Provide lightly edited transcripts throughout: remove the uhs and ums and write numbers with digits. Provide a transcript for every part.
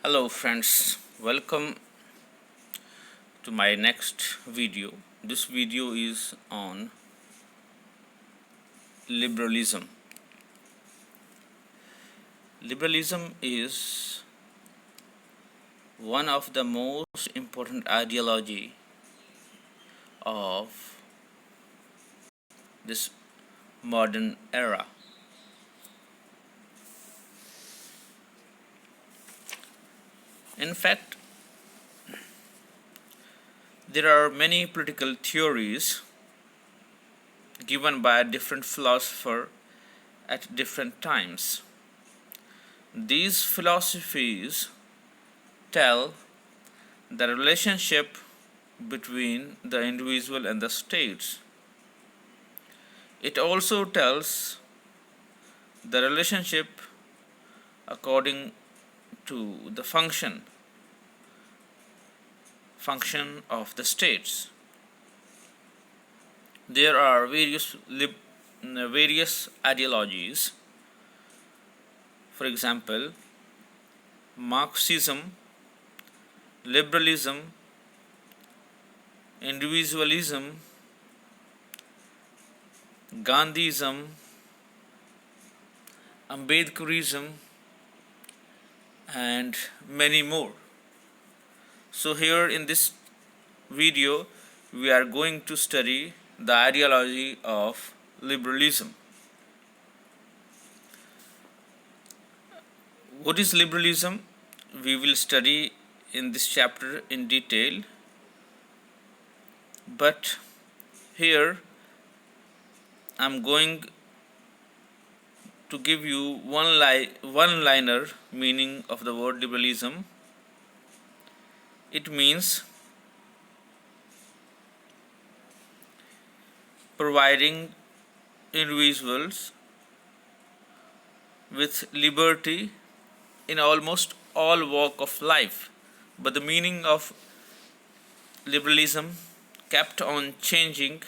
Hello friends, welcome to my next video. This video is on liberalism. Liberalism is one of the most important ideology of this modern era. In fact, there are many political theories given by different philosophers at different times. These philosophies tell the relationship between the individual and the states. It also tells the relationship according to the function of the states. There are various ideologies. For example, Marxism, liberalism, individualism, Gandhism, Ambedkarism, and many more. So here in this video we are going to study the ideology of liberalism. What is liberalism? We will study in this chapter in detail, but here I am going to give you one-liner meaning of the word liberalism. It means providing individuals with liberty in almost all walk of life. But the meaning of liberalism kept on changing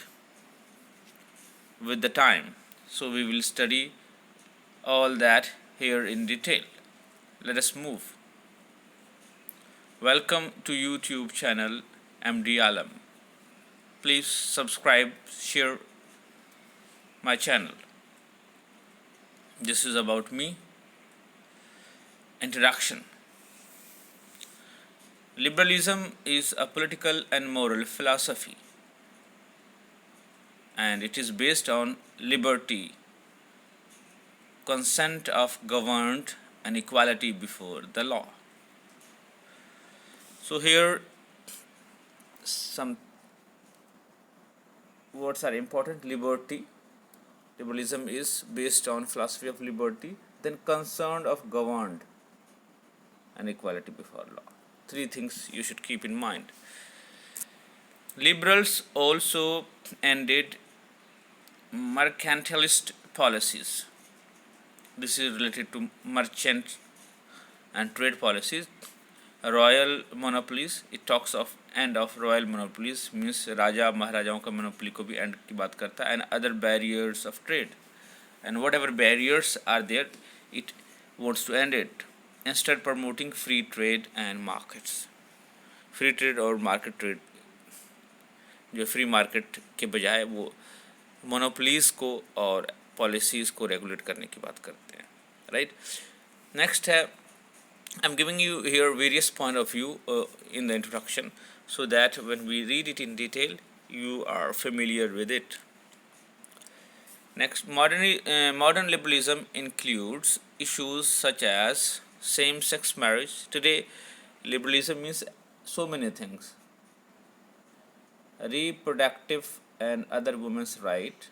with the time. So we will study all that here in detail. Let us move. Welcome to YouTube channel MD Alam. Please subscribe, share my channel. This is about me. Introduction. Liberalism is a political and moral philosophy, and it is based on liberty, consent of governed, and equality before the law. So here some words are important. Liberty. Liberalism is based on philosophy of liberty, then concern of governed and equality before law. Three things you should keep in mind. Liberals also ended mercantilist policies. This is related to merchant and trade policies. Royal monopolies, it talks of end of royal monopolies, means राजा महाराजाओं का monopoly को भी end की बात करता है, and other barriers of trade, and whatever barriers are there, it wants to end it, instead promoting free trade and markets. Free trade और market trade, जो free market के बजाय वो monopolies को और policies को regulate करने की बात करते हैं, right? Next है, I'm giving you here various point of view in the introduction, so that when we read it in detail, you are familiar with it. Next, modern liberalism includes issues such as same-sex marriage. Today, liberalism means so many things. Reproductive and other women's rights,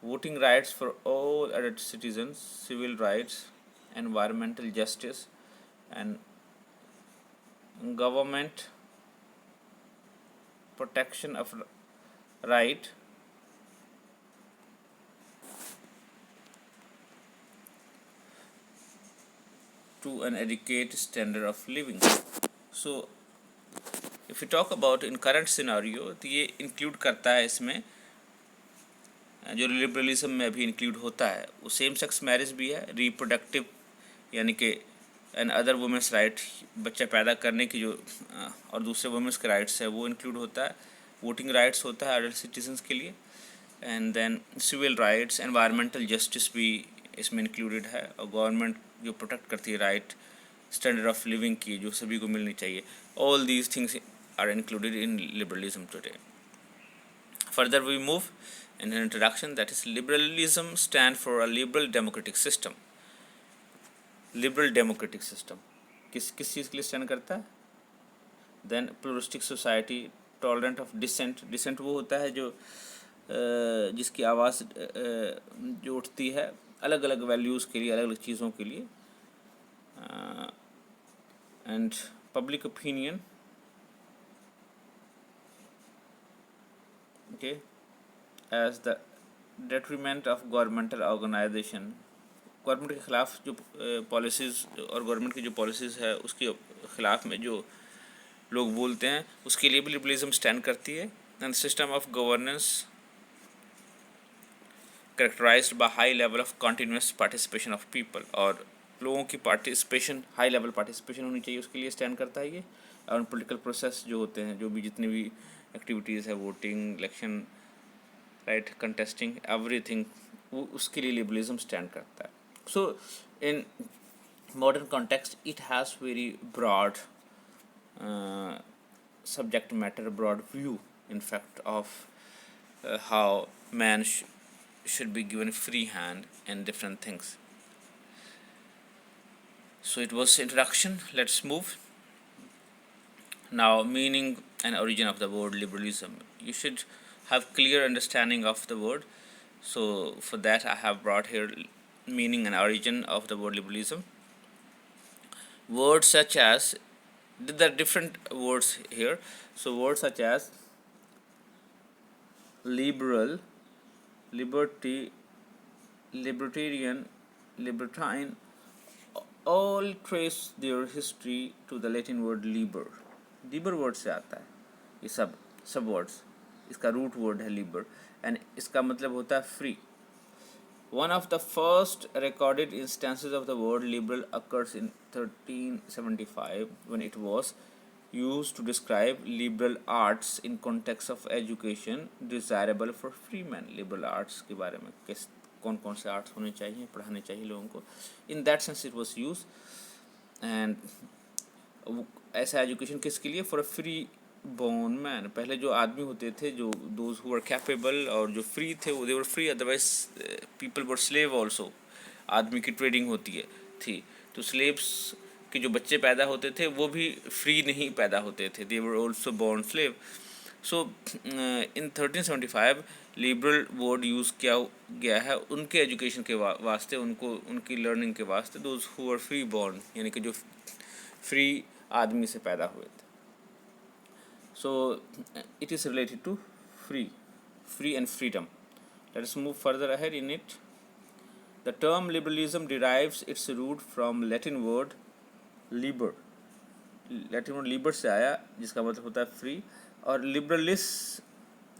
voting rights for all adult citizens, civil rights, environmental justice, and government protection of right to an adequate standard of living. So if we talk about in current scenario, तो ये include करता है इसमें जो liberalism में अभी include होता है, वो सेम सेक्स मैरिज भी है, रिप्रोडक्टिव यानी कि एंड अदर वुमेंस राइट, बच्चा पैदा करने की जो और दूसरे वुमेंस के राइट्स है वो इंक्लूड होता है। वोटिंग राइट्स होता है एडल्ट सिटीजन्स के लिए। And then civil rights, environmental justice भी इसमें इंक्लूडेड है, और गवर्नमेंट जो प्रोटेक्ट करती है राइट स्टैंडर्ड ऑफ लिविंग की जो सभी को मिलनी चाहिए। All these things are included in liberalism today. Further we move in an introduction, that is liberalism stand for a liberal democratic system. Liberal democratic system किस चीज़ के लिए स्टैंड करता है? Then pluralistic society, tolerant of dissent. Dissent वो होता है जो जिसकी आवाज़ जो उठती है अलग अलग वैल्यूज़ के लिए, अलग अलग चीज़ों के लिए। And public opinion, okay, as the detriment of governmental organization. Government के ख़िलाफ़ जो पॉलिसीज़ और गवर्नमेंट की जो पॉलिसीज़ है उसके ख़िलाफ़ में जो लोग बोलते हैं उसके लिए भी लिबरलिज्म स्टैंड करती है। And system of governance characterised by high level of continuous participation of people, और लोगों की पार्टिसिपेशन, हाई लेवल पार्टिसिपेशन होनी चाहिए, उसके लिए स्टैंड करता है ये। और पॉलिटिकल प्रोसेस जो होते हैं, जो भी जितने भी एक्टिविटीज़ है, voting, election, right, contesting, everything, वो उसके लिए लिबरलिज्म स्टैंड करता है। So in modern context it has very broad subject matter, broad view in fact of how man should be given free hand in different things. So it was introduction. Let's move now. Meaning and origin of the word liberalism. You should have clear understanding of the word. So for that I have brought here meaning and origin of the word liberalism. Words such as, there are different words here. So words such as liberal, liberty, libertarian, libertine, all trace their history to the Latin word liber. Liber word से आता है ये सब words, इसका root word है liber, and इसका मतलब होता है free. One of the first recorded instances of the word liberal occurs in 1375 when it was used to describe liberal arts in context of education desirable for free men. Liberal arts के बारे में किस कौन कौन से arts होने चाहिए, पढ़ाने चाहिए लोगों को, in that sense it was used. and ऐसा एजुकेशन किसके लिए? For a free born man. पहले जो आदमी होते थे, जो दोज हु वर कैपेबल और जो फ्री थे, वो they were free, otherwise people were slave also. आदमी की ट्रेडिंग होती है थी, तो स्लेव्स के जो बच्चे पैदा होते थे वो भी फ्री नहीं पैदा होते थे, they were also born slave. So in 1375 liberal word use किया गया है उनके एजुकेशन के वास्ते, उनको उनकी लर्निंग के वास्ते, those who were free born, यानी कि जो फ्री आदमी से पैदा हुए थे. So it is related to free and freedom. Let us move further ahead in it. The term liberalism derives its root from Latin word liber. Latin word liber से आया, जिसका मतलब होता है free, और liberalis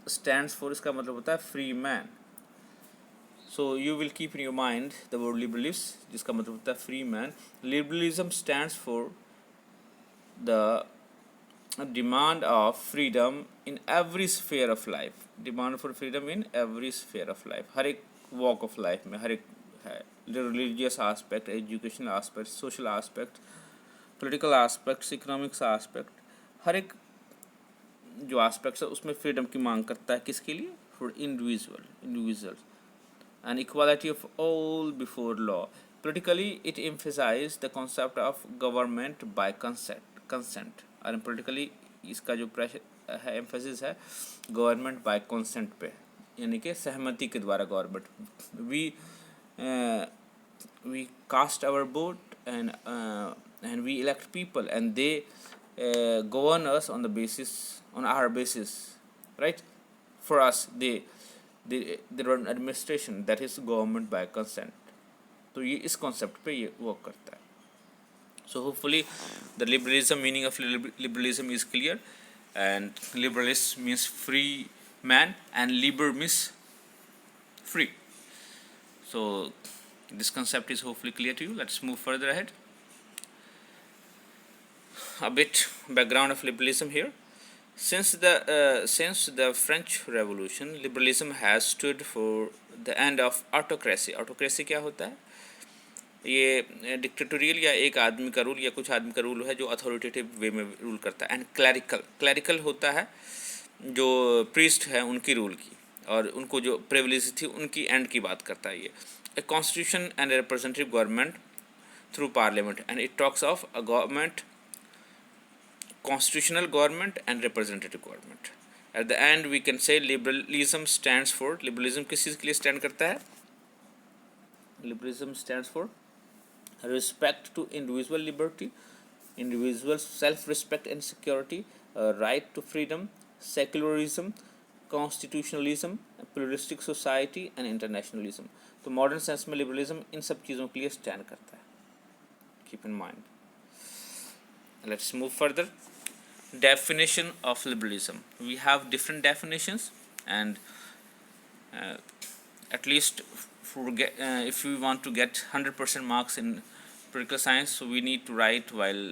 stands for, इसका मतलब होता है free man. So you will keep in your mind the word liberalis, जिसका मतलब होता है free man. Liberalism stands for the demand of freedom in every sphere of life. Demand for freedom in every sphere of life. हर एक walk of life में, हर एक है, religious aspect, educational aspect, social aspect, political aspects, economics aspect, हर एक जो aspects है उसमें freedom की मांग करता है. किसके लिए? For individuals. And equality of all before law. Politically, it emphasizes the concept of government by consent. और politically इसका जो प्रेशर है, एम्फेसिस है गवर्नमेंट बाय कंसेंट पे, यानी कि सहमति के द्वारा government. We cast our vote and we elect people and they govern us on the basis, on our basis, right. For us they run administration, that is government by consent. तो ये इस concept पे ये work करता है. So hopefully the liberalism, meaning of liberalism is clear, and liberalist means free man and liber means free. So This concept is hopefully clear to you. Let's move further ahead. A bit background of liberalism here. Since the French Revolution, liberalism has stood for the end of autocracy. Autocracy क्या होता है? ये dictatorial या एक आदमी का rule या कुछ आदमी का रूल है जो अथॉरिटेटिव वे में रूल करता है. एंड क्लैरिकल होता है जो प्रीस्ट है उनकी रूल की, और उनको जो प्रिविलेज थी उनकी एंड की बात करता है. ये a constitution and a representative government through parliament, and it talks of a government, constitutional government and representative government. At the end we can say liberalism stands for, liberalism किस चीज़ के लिए stand करता है? Liberalism stands for respect to individual liberty, individual self-respect and security, right to freedom, secularism, constitutionalism, pluralistic society and internationalism. तो modern sense में liberalism इन सब चीज़ों के लिए stand करता है. Keep in mind. Let's move further. Definition of liberalism. We have different definitions, and at least if we want to get 100% marks in political science, so we need to write while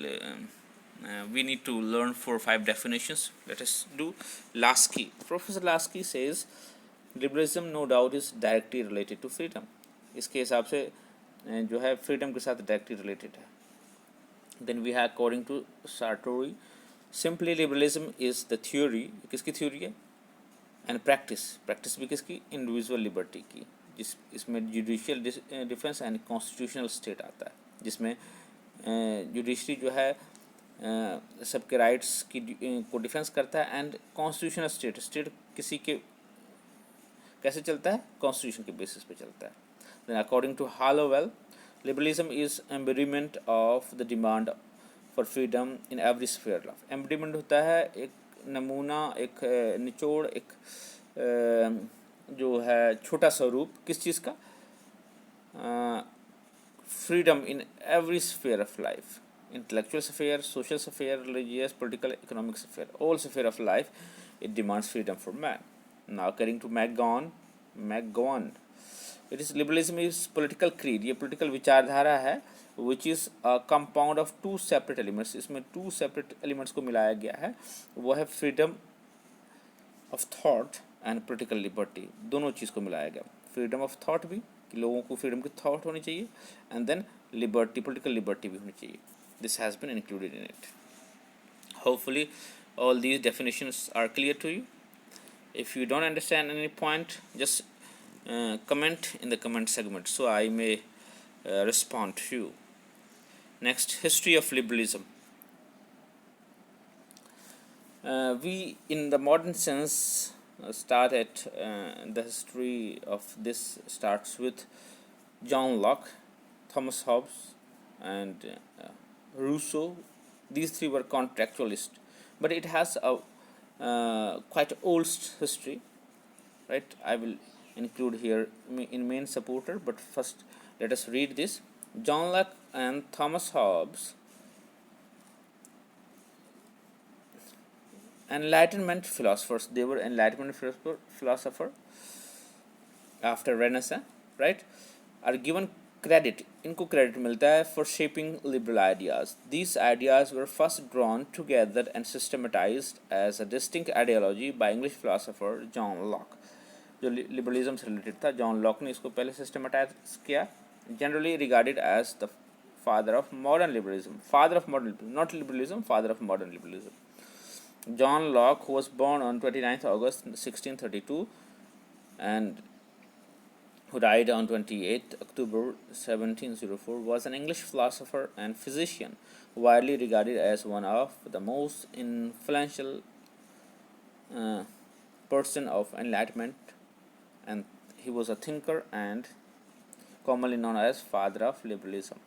we need to learn 4 or 5 definitions. Let us do. Lasky. Professor Lasky says liberalism no doubt is directly related to freedom. इसके हिसाब से जो है freedom के साथ directly related है. Then we have, according to Sartori, simply liberalism is the theory. किसकी theory है? And practice भी किसकी? Individual liberty की, इसमें judicial difference and constitutional state आता है, जिसमें judiciary जो है सबके rights की को डिफेंस करता है, and constitutional state किसी के कैसे चलता है? Constitution के basis पे चलता है. Then according to Hollowell, liberalism is embodiment of the demand for freedom in every sphere of life. Embodiment होता है एक नमूना, एक निचोड़, एक जो है छोटा स्वरूप किस चीज़ का? Freedom in every sphere of life. Intellectual sphere, social sphere, religious, political, economic sphere. All sphere of life, it demands freedom for man. Now according to McGowan, it is liberalism is political creed. ये political विचारधारा है which is a compound of 2 separate elements. इसमें 2 separate elements को मिलाया गया है. वो है freedom of thought and political liberty. दोनों चीज़ को मिलाया गया. freedom of thought भी कि लोगों को freedom की thought होनी चाहिए, and then liberty, political liberty भी होनी चाहिए. This has been included in it. Hopefully all these definitions are clear to you. If you don't understand any point, just comment in the comment segment so I may respond to you. Next, history of liberalism. We in the modern sense start at the history of this starts with John Locke, Thomas Hobbes and Rousseau. These 3 were contractualists, but it has a quite old history, right? I will include here in main supporter, but first let us read this. John Locke and Thomas Hobbes, Enlightenment philosophers. They were Enlightenment philosopher after Renaissance, right? Are given credit. इनको credit मिलता है for shaping liberal ideas. These ideas were first drawn together and systematized as a distinct ideology by English philosopher John Locke. जो liberalism से related था, John Locke ने इसको पहले systematise किया. Generally regarded as the father of modern liberalism, not liberalism, father of modern liberalism. John Locke was born on 29th August 1632 and who died on 28th October 1704, was an English philosopher and physician, widely regarded as one of the most influential person of Enlightenment, and he was a thinker and commonly known as father of liberalism.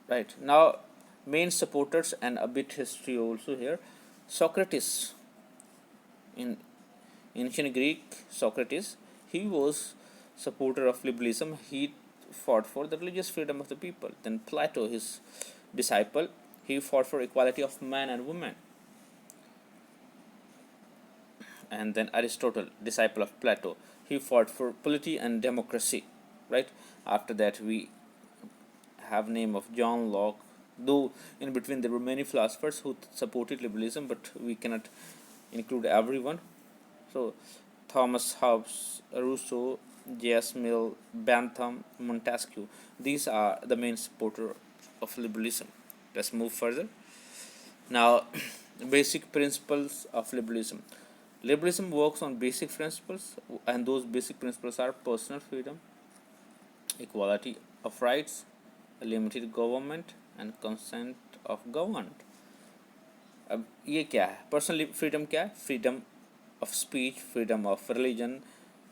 Right, now main supporters and a bit history also here. Socrates, in ancient Greek, Socrates, he was supporter of liberalism. He fought for the religious freedom of the people. Then Plato, his disciple, he fought for equality of man and woman. And then Aristotle, disciple of Plato, he fought for polity and democracy. right? After that we have name of John Locke, though in between there were many philosophers who supported liberalism, but we cannot include everyone. So Thomas Hobbes, Rousseau, J.S. Mill, Bentham, Montesquieu, these are the main supporter of liberalism. Let's move further. Now, basic principles of liberalism. Liberalism works on basic principles, and those basic principles are personal freedom, equality of rights, limited government, and consent of government. अब ये क्या है? Personal freedom क्या है? Freedom of speech, freedom of religion,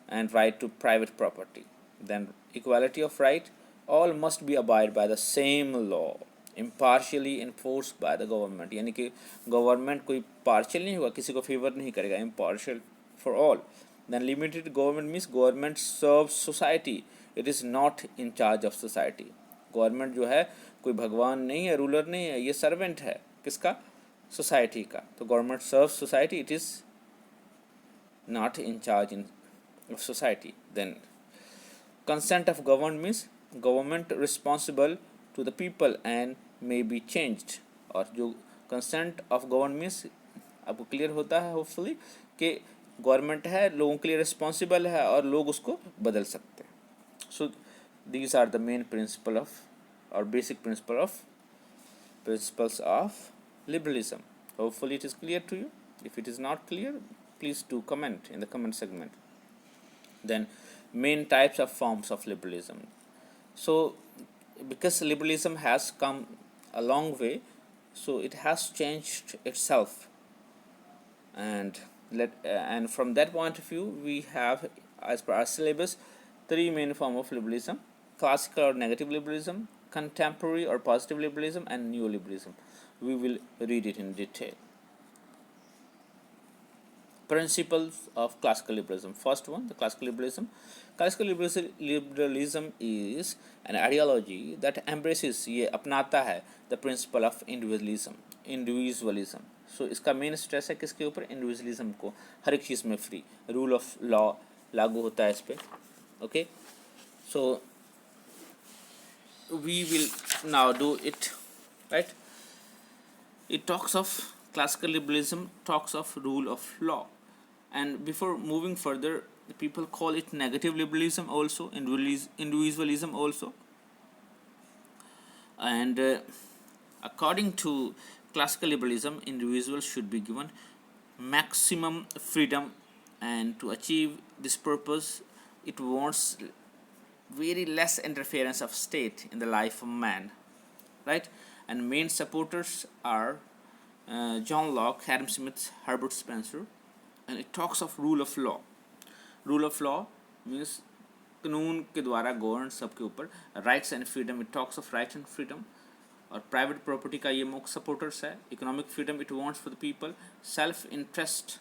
and right to private property. Then equality of right, all must be abide by the same law, impartially enforced by the government. यानी कि government कोई partial नहीं होगा, किसी को favour नहीं करेगा, impartial for all. Then limited government means government serves society, it is not in charge of society. Government जो है कोई भगवान नहीं है, रूलर नहीं है, ये सर्वेंट है किसका? सोसाइटी का. तो government serves society, it is not in charge of society. Then consent of government means government responsible to the people and may be changed. और जो consent of government means आपको क्लियर होता है hopefully कि government है, लोगों के लिए रिस्पॉन्सिबल है और लोग उसको बदल सकते हैं. सो these are the main principle of or basic principles of liberalism. Hopefully it is clear to you. If it is not clear, please do comment in the comment segment. Then main types of forms of liberalism. So because liberalism has come a long way, so it has changed itself, and from that point of view we have, as per our syllabus, three main forms of liberalism: classical or negative liberalism, contemporary or positive liberalism, and neoliberalism. We will read it in detail. Principles of classical liberalism. First one, the classical liberalism. Classical liberalism is an ideology that embraces, ये अपनाता है, the principle of individualism. So इसका main stress है किसके ऊपर? Individualism को. हर एक चीज़ में फ्री, रूल ऑफ लॉ लागू होता है इस पर. Okay, so we will now do it, right? It talks of classical liberalism, talks of rule of law, and before moving further, people call it negative liberalism also, individualism also. And according to classical liberalism, individuals should be given maximum freedom, and to achieve this purpose it wants very less interference of state in the life of man, right? And main supporters are John Locke, Adam Smith, Herbert Spencer. And it talks of rule of law. Rule of law means कानून के द्वारा govern सबके ऊपर. Rights and freedom, it talks of rights and freedom. और private property का ये मुख्य supporters है. Economic freedom, it wants for the people. Self interest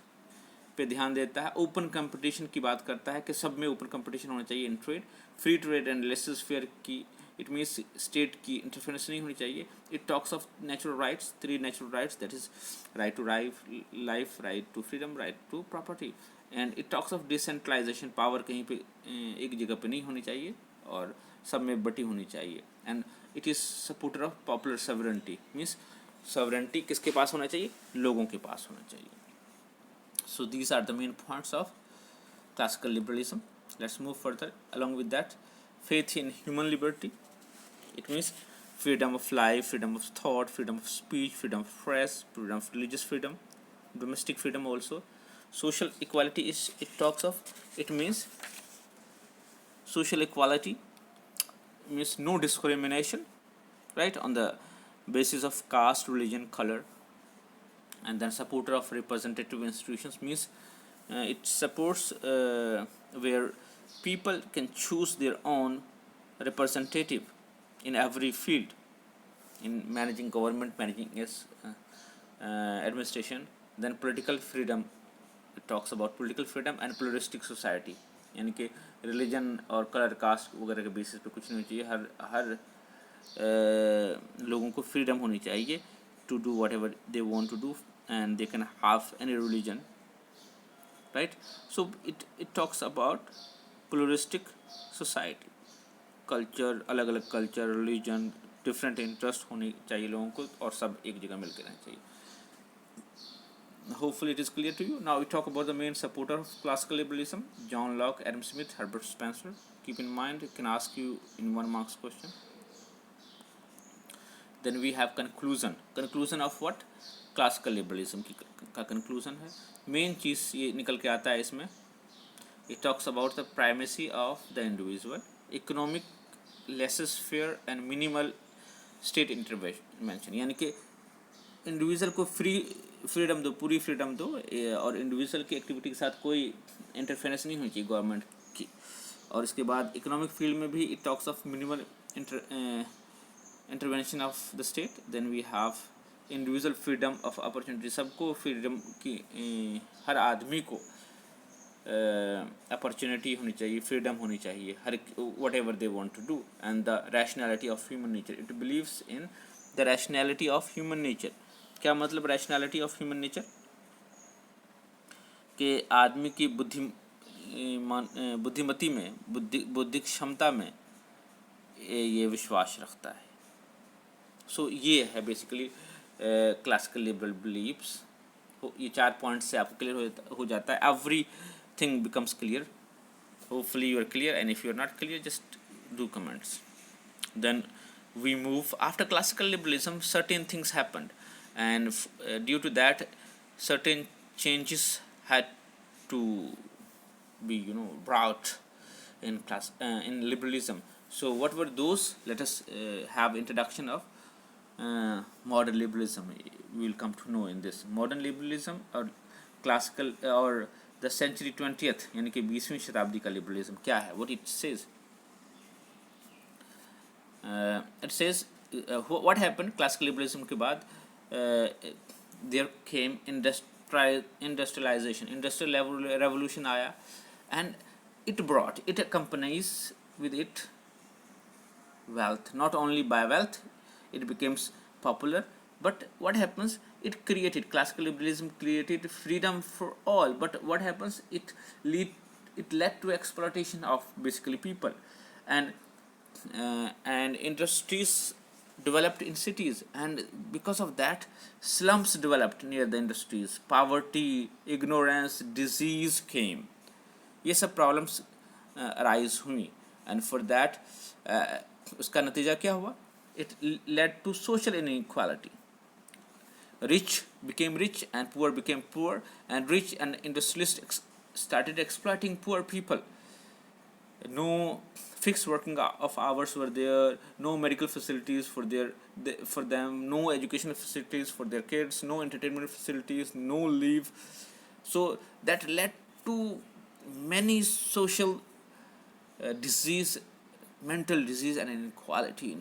पे ध्यान देता है. ओपन कंपटीशन की बात करता है कि सब में ओपन कंपटीशन होना चाहिए in trade. Free trade and laissez faire की, इट मीन्स स्टेट की इंटरफेरेंस नहीं होनी चाहिए. It talks of natural rights, three natural rights, that is right to life, right to freedom, right to property. And it talks of decentralisation, power कहीं पे एक जगह पे नहीं होनी चाहिए और सब में बटी होनी चाहिए. And it is supporter of popular sovereignty, means sovereignty किसके पास होना चाहिए? लोगों के पास होना चाहिए. So these are the main points of classical liberalism. Let's move further. Along with that, faith in human liberty. It means freedom of life, freedom of thought, freedom of speech, freedom of press, freedom of religious freedom, domestic freedom also. Social equality is, it talks of, it means social equality means no discrimination, right, on the basis of caste, religion, color. And then supporter of representative institutions means it supports where people can choose their own representative in every field, in managing government, managing its administration. Then political freedom, it talks about political freedom and pluralistic society, यानी कि religion और colour cast वगैरह के basis पे कुछ नहीं चाहिए. हर लोगों को फ्रीडम होनी चाहिए to do whatever they want to do, and they can have any religion, right? So it talks about pluralistic society. Culture, अलग अलग कल्चर, रिलीजन, डिफरेंट इंटरेस्ट होने चाहिए लोगों को, और सब एक जगह मिलकर रहना चाहिए. Hopefully it is clear to you. Now we talk about the main supporter of classical liberalism: John Locke, Adam Smith, Herbert Spencer. Keep in mind, it can ask you in 1 marks question. Then we have conclusion. Conclusion of what? Classical liberalism का conclusion है. Main चीज़ ये निकल के आता है इसमें. It talks about the primacy of the individual, economic laissez-faire and minimal state intervention. यानी कि इंडिविजुअल को फ्रीडम दो, पूरी फ्रीडम दो, और इंडिविजुअल की एक्टिविटी के साथ कोई इंटरफेरेंस नहीं होनी चाहिए गवर्नमेंट की. और इसके बाद इकोनॉमिक फील्ड में भी it talks of minimal intervention of the state. Then we have individual freedom of opportunity. सबको फ्रीडम की, हर आदमी को अपॉर्चुनिटी होनी चाहिए, फ्रीडम होनी चाहिए, हर whatever they want to do. And the rationality of human nature. It believes in the rationality of human nature. क्या मतलब रैशनैलिटी ऑफ ह्यूमन नेचर? कि आदमी की बुद्धिमती में, बुद्धिक क्षमता में ये विश्वास रखता है. सो ये है बेसिकली क्लासिकल लिबरल बिलीव्स. ये 4 पॉइंट्स से आपको क्लियर हो जाता है. Everything becomes clear. Hopefully you are clear, and if you are not clear just do comments. Then we move. After classical liberalism, certain things happened, and due to that certain changes had to be brought in liberalism. So what were those? Let us have introduction of modern liberalism. We will come to know in this modern liberalism, or classical, or the century 20th, यानी कि 20वीं शताब्दी का liberalism क्या है. What it says. It says what happened classical liberalism के बाद there came industrialization, industrial revolution आया, and it accompanies with it wealth. Not only by wealth it becomes popular, but what happens, it created, classical liberalism created freedom for all. But what happens, it led to exploitation of basically people, and industries developed in cities, and because of that slums developed near the industries. Poverty, ignorance, disease came. ये सब problems arise हुई, and for that उसका नतीजा क्या हुआ? It led to social inequality. Rich became rich and poor became poor, and rich and industrialists started exploiting poor people. No fixed working of hours were there, no medical facilities for them, no educational facilities for their kids, no entertainment facilities, no leave. So that led to many social disease, mental disease, and inequality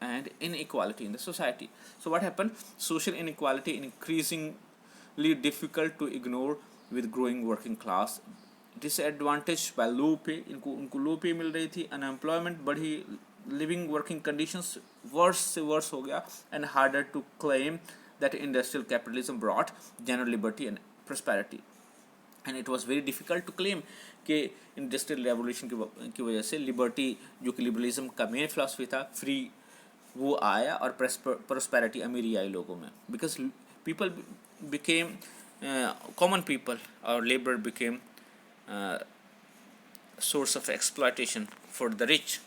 and inequality in the society. So what happened? Social inequality increasingly difficult to ignore with growing working class. Disadvantage by low pay, उनको low pay मिल रही थी, unemployment बढ़ी, living working conditions worse से worse हो गया, and harder to claim that industrial capitalism brought general liberty and prosperity. And it was very difficult to claim कि industrial revolution की वजह से liberty, जो कि liberalism का main philosophy था, free, वो आया, और prosperity, अमीरी आई लोगों में, because people became common people, or labor became source of exploitation for the rich.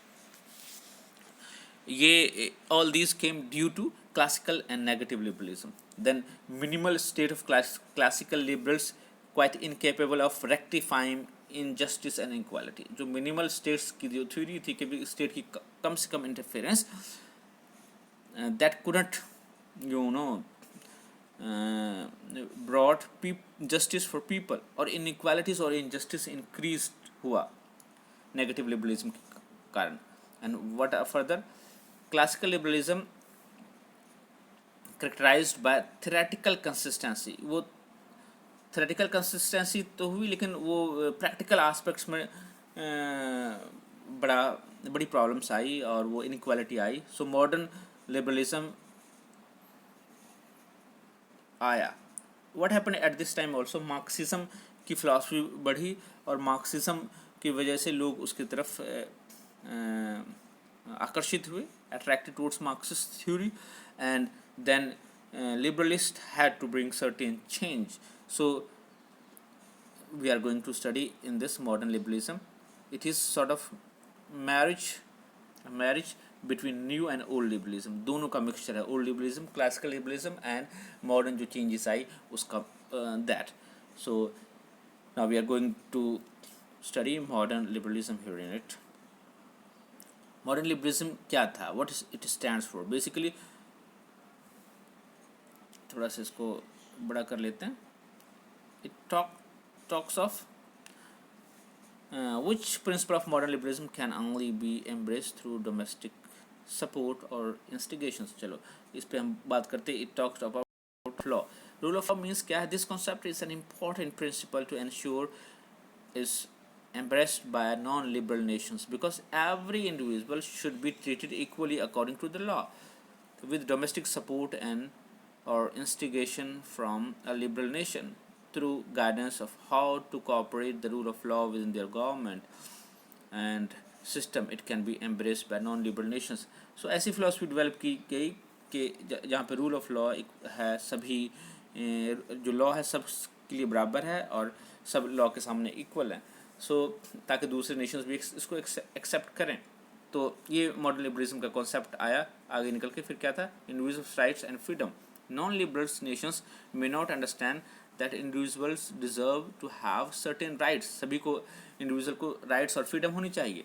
All these came due to classical and negative liberalism. Then minimal state of classical liberals quite incapable of rectifying injustice and inequality. जो minimal states की जो theory थी कि state की कम से कम interference, that couldn't brought justice for people, और inequalities और injustice increased हुआ negative liberalism के कारण. And what further, classical liberalism characterized by theoretical consistency. वो theoretical consistency तो हुई, लेकिन वो practical aspects में बड़ी problems आई, और वो inequality आई. So modern liberalism आया. What happened at this time also, Marxism की philosophy बढ़ी, और Marxism की वजह से लोग उसकी तरफ आकर्षित हुए, attracted towards Marxist theory, and then liberalists had to bring certain change. So we are going to study in this modern liberalism. It is sort of marriage between new and old liberalism. दोनों का mixture है, old liberalism, classical liberalism, and modern जो changes आई उसका that. So now we are going to study modern liberalism here in it. Modern liberalism क्या था? What is it stands for? Basically थोड़ा सा इसको बड़ा कर लेते हैं. It talks of which principle of modern liberalism can only be embraced through domestic support or instigations. चलो इस पे हम बात करते हैं. It talks about law. Rule of law means क्या है? This concept is an important principle to ensure is embraced by non-liberal nations, because every individual should be treated equally according to the law, with domestic support and or instigation from a liberal nation through guidance of how to cooperate the rule of law within their government and system. It can be embraced by non-liberal nations. So ऐसी philosophy develop की गई कि जहाँ पे rule of law है, सभी जो law है सब के लिए बराबर है और सब law के सामने equal है. सो ताकि दूसरे नेशंस भी इसको एक्सेप्ट करें. तो ये मॉडर्न लिबरलिज्म का कॉन्सेप्ट आया आगे निकल के. फिर क्या था? Individuals rights and freedom. Non liberals nations may not understand that individuals deserve to have certain rights. सभी को इंडिविजुअल को राइट्स और फ्रीडम होनी चाहिए.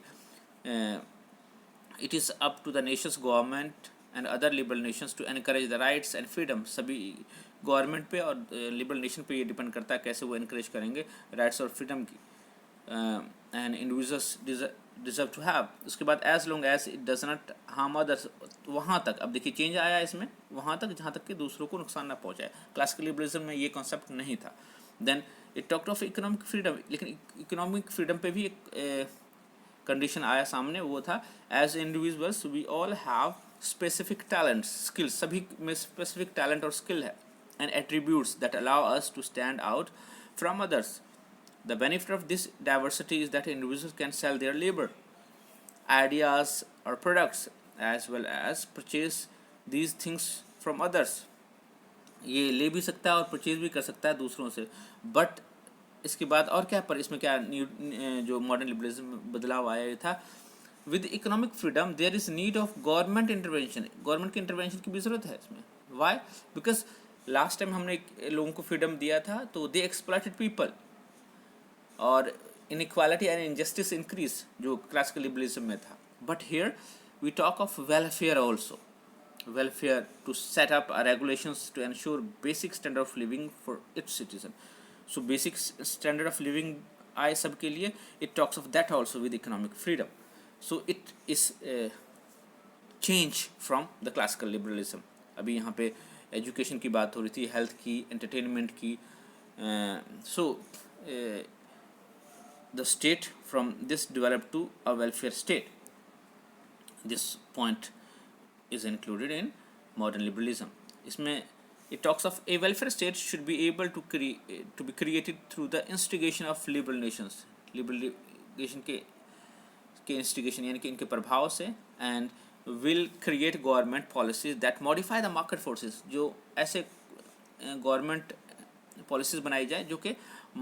It is up to the nations government and other liberal nations to encourage the rights and freedom. सभी government पे और liberal nation पे ये डिपेंड करता है कैसे वो इनकरेज करेंगे राइट्स और फ्रीडम की. And individuals deserve to have. उसके बाद as long as it does not harm others. वहाँ तक अब देखिए चेंज आया इसमें, वहाँ तक जहाँ तक कि दूसरों को नुकसान ना पहुँचाए. क्लासिकल लिबरलिज्म में ये कॉन्सेप्ट नहीं था. Then it talked of economic freedom. लेकिन इकोनॉमिक फ्रीडम पे भी एक कंडीशन आया सामने, वो था as individuals we all have specific talents skills. सभी में स्पेसिफिक टैलेंट और स्किल है and attributes that allow us to stand out from others. The benefit of this diversity is that individuals can sell their labor, ideas or products as well as purchase these things from others. ये ले भी सकता है और purchase भी कर सकता है दूसरों से. बट इसके बाद और क्या, पर इसमें क्या जो मॉडर्न लिबरलिज्म में बदलाव आया था, with economic freedom there is need of government intervention. Government के इंटरवेंशन की भी ज़रूरत है इसमें. वाई? बिकॉज लास्ट टाइम हमने लोगों को फ्रीडम दिया था तो दे एक्सप्लॉइटेड पीपल और इनइक्वालिटी एंड इनजस्टिस इंक्रीज जो क्लासिकल लिबरलिज्म में था. But here we talk of welfare also. Welfare to set up regulations to ensure basic standard of living for its citizen. So basic standard of living आए सबके लिए. It talks of that also with economic freedom. So it is change from the classical liberalism. अभी यहाँ पे education की बात हो रही थी, हेल्थ की, एंटरटेनमेंट की. सो the state from this developed to a welfare state. This point is included in modern liberalism. इसमें it talks of a welfare state should be able to be created through the instigation of liberal nations. Liberalization के instigation यानी कि इनके प्रभाव से, and will create government policies that modify the market forces. जो ऐसे government policies बनाई जाए जो कि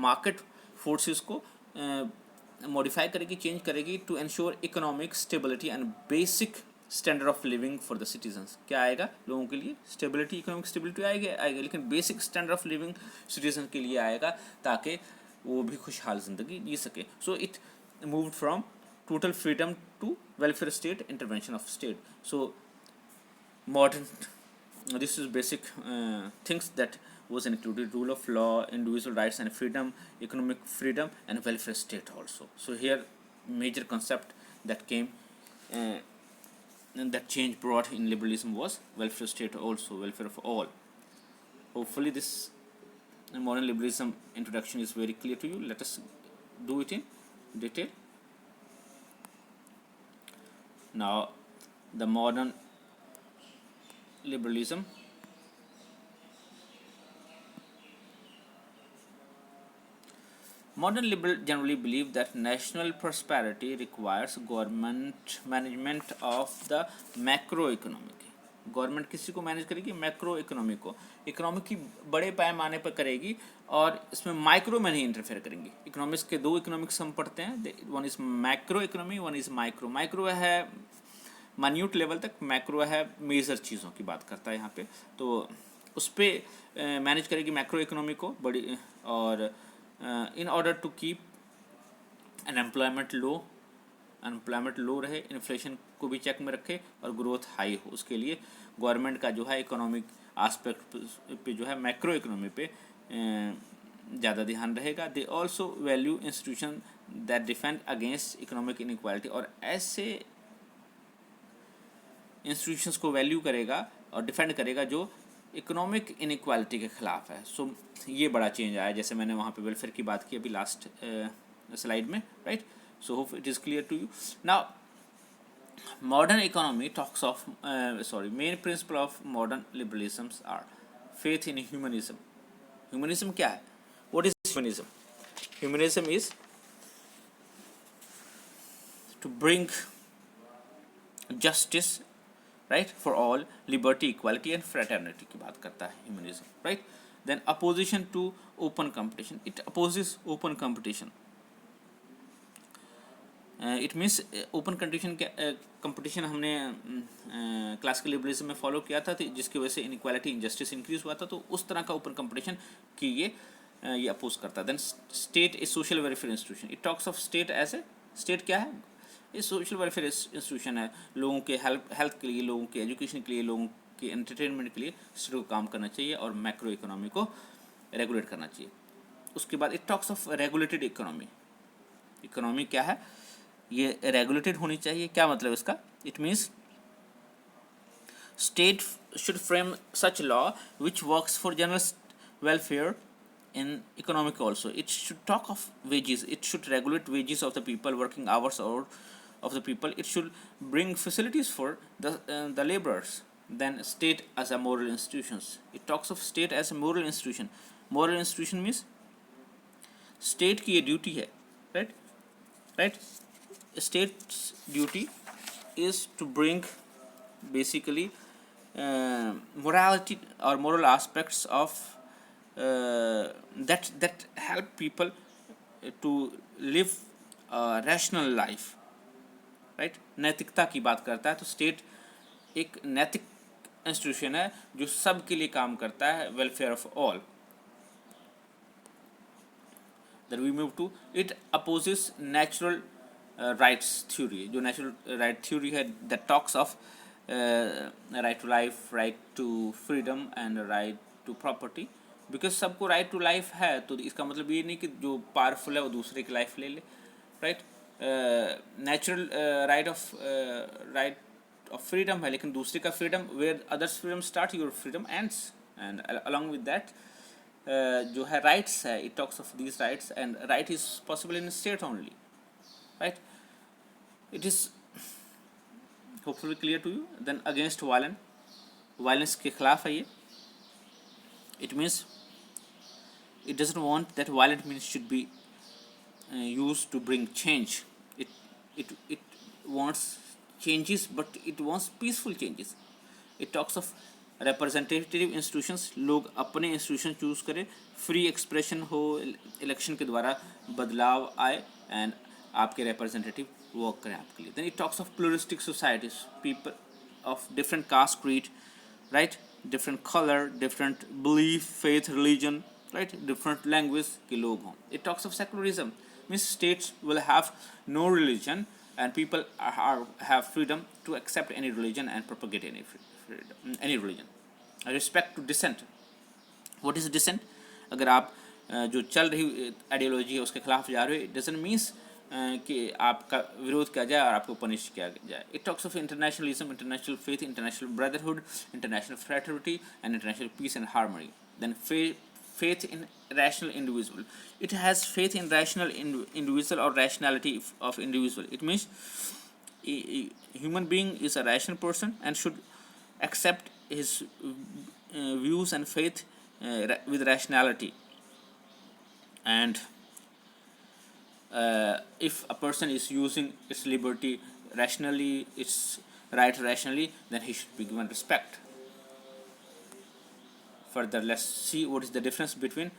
market forces को मॉडिफाई करेगी, चेंज करेगी, to ensure economic stability and basic standard of living for the citizens. क्या आएगा लोगों के लिए? स्टेबिलिटी, इकोनॉमिक स्टेबिलिटी आएगा, लेकिन basic standard of living citizen के लिए आएगा ताकि वो भी खुशहाल ज़िंदगी जी सके. So it moved from total freedom to welfare state, intervention of state. So modern, this is basic things that was included: rule of law, individual rights and freedom, economic freedom, and welfare state also. So here major concept that came and that change brought in liberalism was welfare state also, welfare of all. Hopefully this modern liberalism introduction is very clear to you. Let us do it in detail. Now the modern liberalism. Modern liberals generally believe that national prosperity requires government management of the macro economic. Government किसी को manage करेगी? Macro economy को. Economy की बड़े पैमाने पर करेगी और इसमें माइक्रो में नहीं इंटरफेयर करेंगी. इकोनॉमिक्स के दो इकोनॉमिक्स हम पढ़ते हैं, one is macro economy, one is micro. Micro है मान्यूट लेवल तक, मैक्रो है मेजर चीज़ों की बात करता है यहाँ पे. तो उस पर मैनेज करेगी मैक्रो इकोनॉमी को बड़ी. और in order to keep unemployment low रहे, इन्फ्लेशन को भी चेक में रखे और ग्रोथ हाई हो, उसके लिए गवर्नमेंट का जो है इकोनॉमिक एस्पेक्ट पे जो है मैक्रो इकोनॉमी पे ज़्यादा ध्यान रहेगा. They also value institution that defend against economic inequality. और ऐसे इंस्टीट्यूशंस को वैल्यू करेगा और डिफेंड करेगा जो इकोनॉमिक इनइक्वालिटी के खिलाफ है. सो ये बड़ा चेंज आया, जैसे मैंने वहाँ पे वेलफेयर की बात की अभी लास्ट स्लाइड में, right. So hope it is clear to you. Now modern economy talks of main principle of modern liberalisms are faith in humanism. Humanism क्या है? What is humanism? Humanism is to bring justice, right, for all, liberty, equality and fraternity की बात करता है humanism, right. Then opposition to open competition, it opposes open competition. It means open competition हमने classical liberalism में follow किया था, जिसकी वजह से इनइक्वालिटी, इनजस्टिस इंक्रीज हुआ था. तो उस तरह का ओपन कंपटीशन की ये अपोज करता है. Then state is social welfare institution. It talks of state as a, state क्या है? ये सोशल वेलफेयर इंस्टीट्यूशन है. लोगों के हेल्थ के लिए, लोगों के एजुकेशन के लिए, लोगों के एंटरटेनमेंट के लिए स्टेट को काम करना चाहिए और मैक्रो इकोनॉमी को रेगुलेट करना चाहिए. उसके बाद it talks of regulated economy. Economy क्या है? ये रेगुलेटेड होनी चाहिए. क्या मतलब इसका? It means state should frame such law which works for general welfare in economic also. It should talk of wages. It should regulate wages of the people, working hours of the people. It should bring facilities for the laborers. Then state as a moral institutions. It talks of state as a moral institution. Moral institution means state की ये duty है, right. State's duty is to bring basically morality or moral aspects of that help people to live a rational life, right. नैतिकता की बात करता है. तो state एक नैतिक इंस्टीट्यूशन है जो सब के लिए काम करता है, welfare of all. Then we move to it opposes natural rights theory. जो natural right theory है that talks of right to life, right to freedom and right to property. Because सबको राइट टू लाइफ है, तो इसका मतलब ये नहीं कि जो पावरफुल है वो दूसरे की लाइफ ले ले, right. Natural right of freedom है, लेकिन दूसरे का freedom, where others freedom start your freedom ends. And along with that जो है राइट्स है, it talks of these rights and right is possible in state only, right. It is hopefully clear to you. Then against violence के खिलाफ है ये. It means it doesn't want that violent means should be used to bring change. It wants changes, but it wants peaceful changes. It talks of representative institutions. लोग अपने institution choose करें, free expression हो, election के द्वारा बदलाव आए and आपके representative work करें आपके लिए. Then it talks of pluralistic societies, people of different caste, creed, right, different color, different belief, faith, religion, right, different language के लोग हों. It talks of secularism, means states will have no religion and people have freedom to accept any religion and propagate any religion. Respect to dissent. What is dissent? अगर आप जो चल रही ideology है उसके खिलाफ जा रहे हो, it doesn't means कि आपका विरोध किया जाए और आपको पनिश किया जाए. It talks of internationalism, international faith, international brotherhood, international fraternity and international peace and harmony. Then faith in rational individual. It has faith in rational individual or rationality of individual. It means a human being is a rational person and should accept his views and faith with rationality. And if a person is using its liberty rationally, its right rationally, then he should be given respect. Further, let's see what is the difference between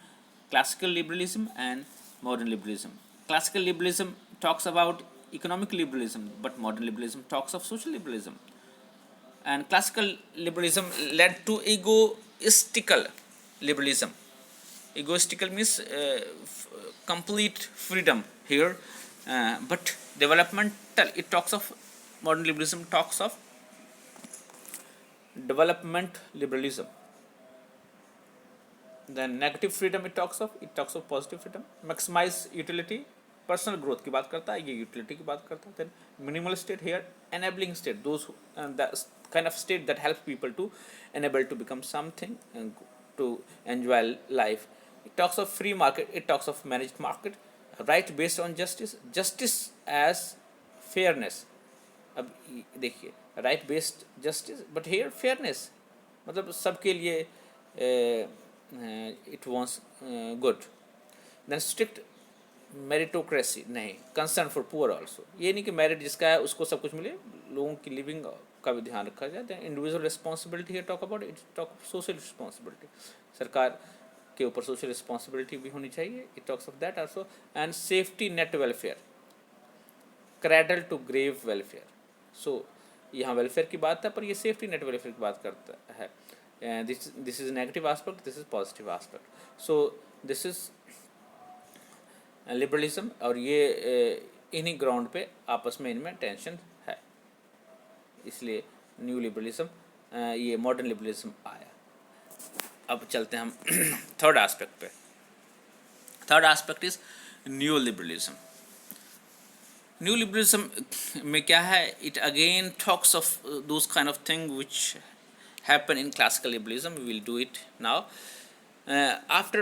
classical liberalism and modern liberalism. Classical liberalism talks about economic liberalism, but modern liberalism talks of social liberalism. And classical liberalism led to egoistical liberalism. Egoistical means complete freedom here, but developmental, it talks of, modern liberalism talks of development liberalism. Then negative freedom it talks of positive freedom. Maximize utility, personal growth की बात करता है, ये utility की बात करता है. Then minimal state here, enabling state, those who, that kind of state that helps people to enable to become something and to enjoy life. It talks of free market, it talks of managed market, right based on justice, justice as fairness. अब देखिए, right based justice, but here fairness, मतलब सबके लिए it wants good. Then strict meritocracy नहीं, concern for poor also. ये नहीं कि merit जिसका है उसको सब कुछ मिले, लोगों की living का भी ध्यान रखा जाए. Then individual responsibility here talk about it, talk of social responsibility. सरकार के ऊपर social responsibility भी होनी चाहिए. It talks of that also. And safety net welfare, cradle to grave welfare. So यहाँ welfare की बात है, पर ये safety net welfare की बात करता है. This is a negative aspect, this is positive aspect. So this is liberalism, और ये इन्हीं ग्राउंड पे आपस में इनमें टेंशन है, इसलिए न्यू लिबरलिज्म, ये मॉडर्न लिबरलिज्म आया. अब चलते हैं हम थर्ड एस्पेक्ट पे. Third aspect is new liberalism. New liberalism में क्या है? It again talks of those kind of thing which happen in classical liberalism. We will do it now. After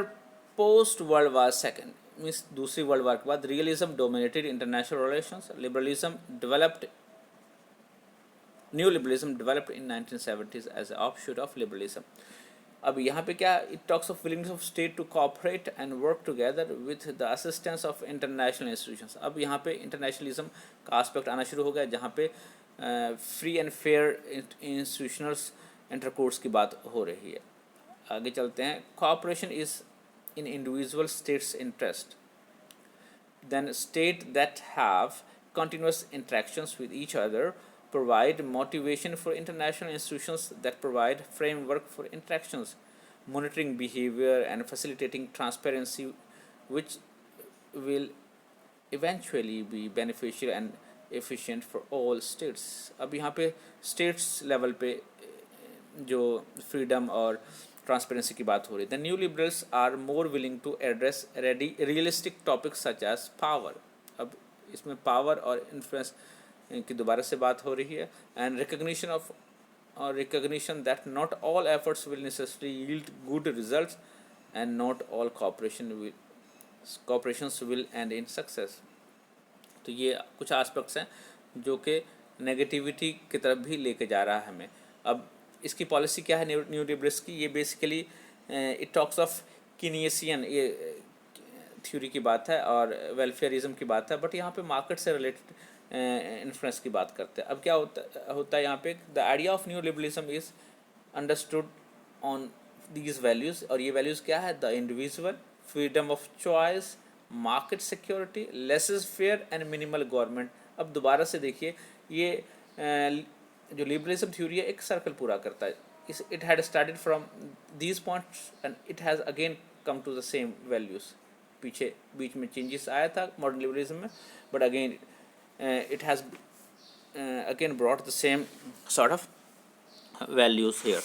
post World War II, means दूसरी world war के बाद, realism dominated international relations. Liberalism developed, new liberalism developed in 1970s as an offshoot of liberalism. अब यहाँ पे क्या, it talks of willingness of state to cooperate and work together with the assistance of international institutions. अब यहाँ पे internationalism का aspect आना शुरू हो गया, जहाँ पे free and fair institutional intercourse की बात हो रही है. आगे चलते हैं. Cooperation is in individual states interest. Then state that have continuous interactions with each other provide motivation for international institutions that provide framework for interactions, monitoring behavior and facilitating transparency, which will eventually be beneficial and efficient for all states. अब यहाँ पे states level पे जो freedom और transparency की बात हो रही है. The new liberals are more willing to address realistic topics such as power. अब इसमें power और influence की दोबारा से बात हो रही है. And recognition that not all efforts will necessarily yield good results and not all cooperations will end in success. तो ये कुछ aspects हैं जो कि नेगेटिविटी की तरफ भी लेके जा रहा है हमें. अब इसकी पॉलिसी क्या है न्यू लिबरल्स की? ये बेसिकली इट टॉक्स ऑफ कीनियसियन ये थ्योरी की बात है और वेलफेयरिज्म की बात है, बट यहाँ पे मार्केट से रिलेटेड इन्फ्लुएंस की बात करते हैं. अब क्या होता है यहाँ पे? The idea of new liberalism is understood on these values, और ये वैल्यूज़ क्या है? The individual, freedom of choice, market security, less is fair and minimal government. अब दोबारा से देखिए, ये जो लिबरलिज्म थ्योरी है एक सर्कल पूरा करता है. It had started from these points and it has again come to the same values. पीछे बीच में चेंजेस आया था मॉडर्न लिबरलिज्म में, but again it has again brought the same sort of values here.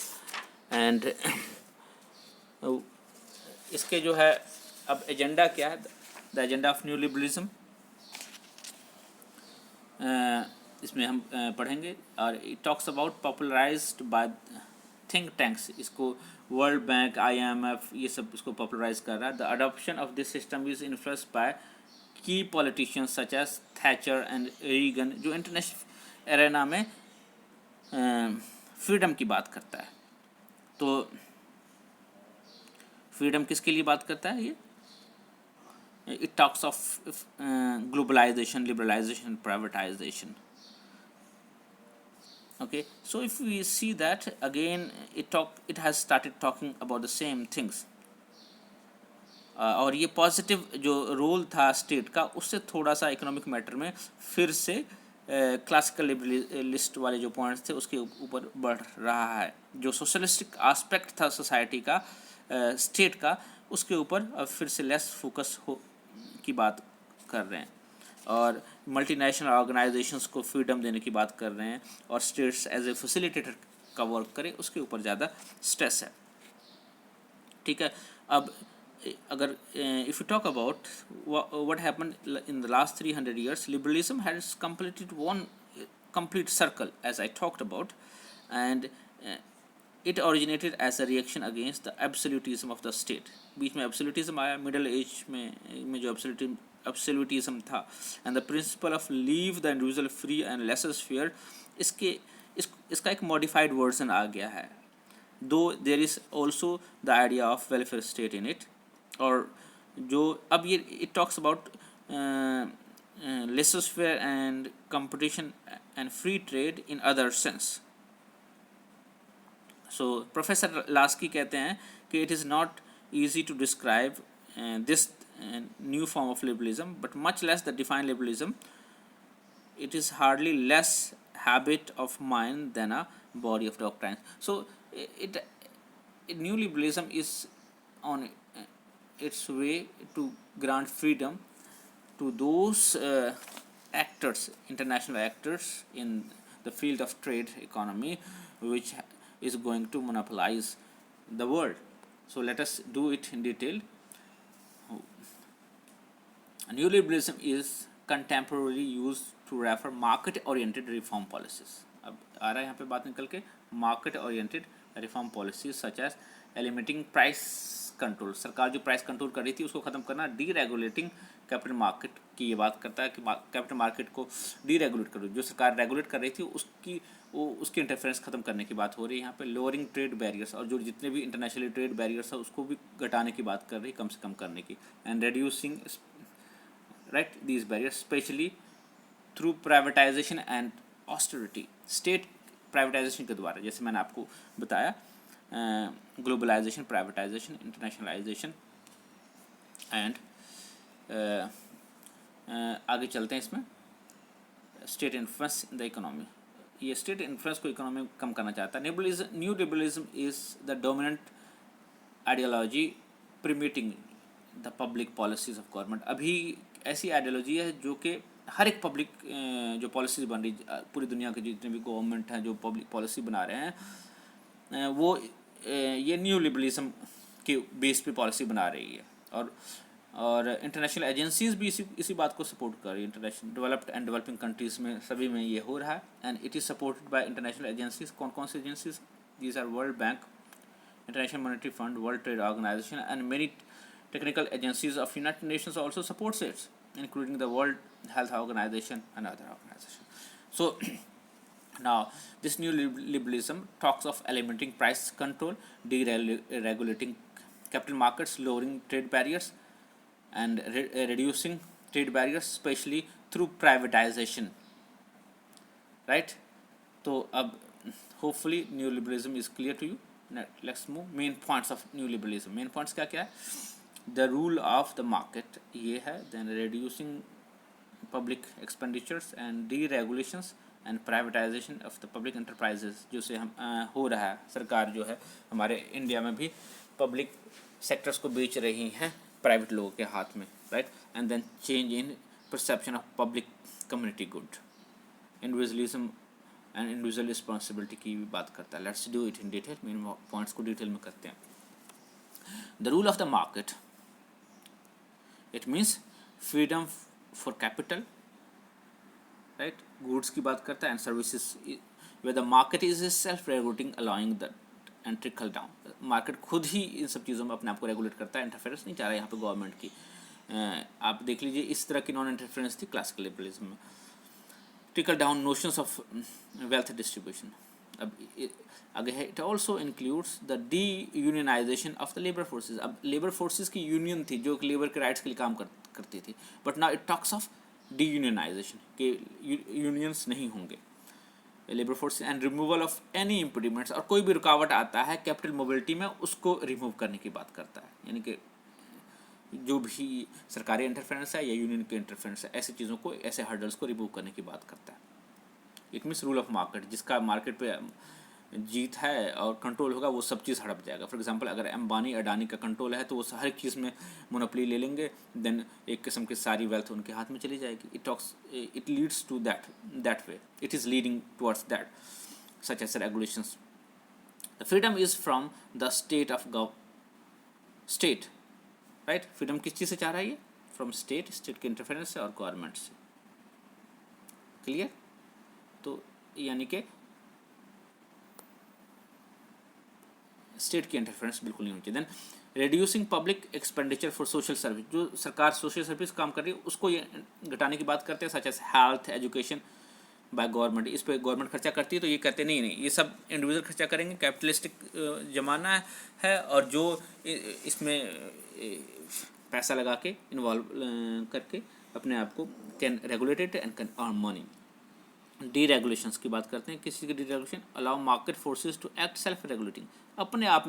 And इसके जो है अब एजेंडा क्या है? The agenda of new liberalism इसमें हम पढ़ेंगे. और it talks about popularized by think tanks. इसको वर्ल्ड बैंक, IMF ये सब इसको पॉपुलराइज कर रहा है. The adoption of this system is influenced by key politicians such as Thatcher and Reagan, जो इंटरनेशनल एरेना में फ्रीडम की बात करता है. तो फ्रीडम किसके लिए बात करता है? ये it talks of globalization, liberalization, and privatization. Okay, so if we see that again, it has started talking about the same things. और ये पॉजिटिव जो रोल था स्टेट का, उससे थोड़ा सा इकोनॉमिक मैटर में फिर से क्लासिकल लिबरलिस्ट वाले जो पॉइंट्स थे उसके ऊपर बढ़ रहा है. जो सोशलिस्टिक एस्पेक्ट था सोसाइटी का, स्टेट का, उसके ऊपर अब फिर से लेस फोकस हो की बात कर रहे हैं, और मल्टीनेशनल ऑर्गेनाइजेशंस को फ्रीडम देने की बात कर रहे हैं, और स्टेट्स एज ए फैसिलिटेटर का वर्क करें, उसके ऊपर ज़्यादा स्ट्रेस है. ठीक है. अब अगर if you talk about what happened in the last 300 years, liberalism has completed one complete circle, as I talked about, and it originated as a reaction against the absolutism of the state. बीच में absolutism आया, middle age में जो absolutism था, and the principle of leave the individual free and laissez-faire, इसका एक modified version आ गया है, though there is also the idea of welfare state in it. और जो अब ये it talks about laissez-faire and competition and free trade in other sense. So professor Laski कहते हैं कि it is not easy to describe this new form of liberalism, but much less the define liberalism. It is hardly less habit of mind than a body of doctrine. So new liberalism is on its way to grant freedom to those actors, international actors in the field of trade economy, which is going to monopolize the world. So let us do it in detail. Neoliberalism is contemporarily used to refer market-oriented reform policies. अब आ रहा है यहाँ पे बात निकल के, market-oriented reform policies such as eliminating price control. सरकार जो प्राइस कंट्रोल कर रही थी उसको ख़त्म करना. डी रेगुलेटिंग कैपिटल मार्केट की ये बात करता है कि कैपिटल मार्केट को डी रेगुलेट करो. जो सरकार रेगुलेट कर रही थी उसकी इंटरफेरेंस ख़त्म करने की बात हो रही है यहाँ पे. लोअरिंग ट्रेड बैरियर्स, और जो जितने भी इंटरनेशनली ट्रेड बैरियर्स है उसको भी घटाने की बात कर रही है, कम से कम करने की. And reducing right these barriers specially through privatisation and austerity. State privatisation के द्वारा, जैसे मैंने आपको बताया, globalization, privatization, internationalization, and आगे चलते हैं इसमें. State influence in the economy, ये स्टेट इन्फ्लुएंस को इकोनॉमी में कम करना चाहता है. New liberalism is the dominant ideology promoting the public policies of government. अभी ऐसी आइडियोलॉजी है जो कि हर एक पब्लिक जो पॉलिसीज बन रही, पूरी दुनिया के जितने भी गवर्नमेंट हैं जो पब्लिक पॉलिसी बना रहे हैं, वो ये न्यू लिबरलिज्म के बेस पे पॉलिसी बना रही है. और इंटरनेशनल एजेंसीज भी इसी बात को सपोर्ट कर रही है. International developed and developing countries में सभी में ये हो रहा है. And it is supported by international agencies. कौन कौन सी agencies? These are World Bank, International Monetary Fund, World Trade Organization, and many technical agencies of United Nations also supports it, including the World Health Organization and other organizations. So now this new liberalism talks of eliminating price control, deregulating capital markets, lowering trade barriers, and reducing trade barriers, especially through privatization. Right? So hopefully new liberalism is clear to you. Now, let's move main points of new liberalism. Main points क्या क्या है? The rule of the market ये है. Then reducing public expenditures and deregulations and privatization of the public enterprises, जो से हम हो रहा है. सरकार जो है हमारे इंडिया में भी पब्लिक सेक्टर्स को बेच रही हैं प्राइवेट लोगों के हाथ में. Right. And then change in perception of public community good. Individualism and individual responsibility की भी बात करता है. Let's do it in detail. Main points को डिटेल में करते हैं. The rule of the market, it means freedom for capital, right. Goods की बात करता है. And services, where the market is self regulating, allowing the end trickle down. Market खुद ही इन सब चीज़ों में अपने आप को रेगुलेट करता है. इंटरफेरेंस नहीं चाह रहा है यहाँ पे गवर्नमेंट की. आप देख लीजिए इस तरह की नॉन इंटरफेरेंस थी क्लासिकल लिबरलिज्म में. Trickle down notions of wealth distribution. अब आगे है, it also includes the de unionization of the labour forces. अब लेबर फोर्सेज की यूनियन थी जो कि लेबर के राइट्स के लिए काम करती थी, but now it talks of de unionization के यूनियंस नहीं होंगे, labour force and removal of any impediments, और कोई भी रुकावट आता है कैपिटल मोबिलिटी में उसको रिमूव करने की बात करता है, यानी कि जो भी सरकारी इंटरफेरेंस है या यूनियन के इंटरफेरेंस है, ऐसी चीज़ों को, ऐसे हर्डल्स को रिमूव करने की बात करता है। It means rule of market, जिसका मार्केट पे जीत है और कंट्रोल होगा वो सब चीज़ हड़प जाएगा। फॉर एग्जांपल अगर अंबानी अडानी का कंट्रोल है तो वो हर एक चीज़ में मोनोपोली ले लेंगे, देन एक किस्म की सारी वेल्थ उनके हाथ में चली जाएगी। It leads to that way, it is leading towards that, such as regulations. The freedom is from the state of state, right. Freedom किस चीज़ से चाह रहा है ये? फ्रॉम स्टेट के इंटरफेरेंस से और गवर्नमेंट से। क्लियर? तो यानी कि स्टेट की इंटरफेरेंस बिल्कुल नहीं होनी चाहिए। Then reducing public expenditure for social service, जो सरकार सोशल सर्विस काम कर रही है उसको ये घटाने की बात करते हैं, such as health education by government. इस पर गवर्नमेंट खर्चा करती है तो ये कहते नहीं नहीं, ये सब इंडिविजुअल खर्चा करेंगे, कैपिटलिस्टिक ज़माना है, और जो इसमें पैसा लगा के इन्वॉल्व करके अपने आप को can regulated and can earn money. Deregulations की बात करते हैं। किसी की deregulation? Allow market forces to act self regulating, अपने आप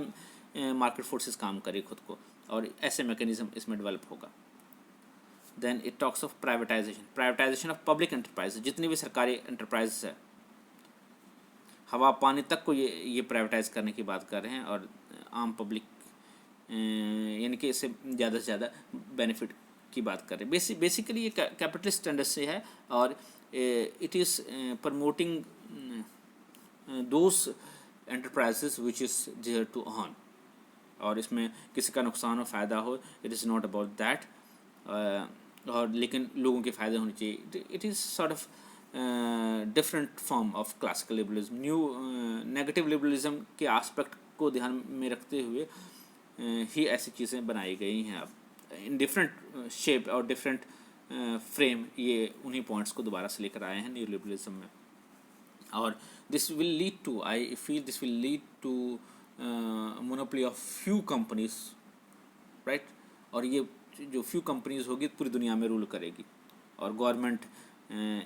मार्केट फोर्सेस काम करे खुद को, और ऐसे मैकेनिज्म इसमें डेवलप होगा। Then it talks of privatisation of public enterprise, जितनी भी सरकारी एंटरप्राइज है, हवा पानी तक को ये प्राइवेटाइज करने की बात कर रहे हैं, और आम पब्लिक यानी कि इससे ज़्यादा से ज़्यादा बेनिफिट की बात कर रहे हैं। बेसिकली ये कैपिटलिस्ट टेंडेंसी है, और it is promoting those enterprises which is there to earn, और इसमें किसी का नुकसान हो फ़ायदा हो, it is not about that, और लेकिन लोगों के फ़ायदे होने चाहिए। it is sort of different form of classical liberalism। New negative liberalism के आस्पेक्ट को ध्यान में रखते हुए ही ऐसी चीज़ें बनाई गई हैं। अब इन डिफरेंट शेप और डिफरेंट फ्रेम ये उन्हीं पॉइंट्स को दोबारा से लेकर आए हैं न्यू लिबरलिज्म में, और this will lead to, I feel this will lead to monopoly of few companies, right. और ये जो फ्यू कंपनीज होगी पूरी दुनिया में रूल करेगी, और गवर्नमेंट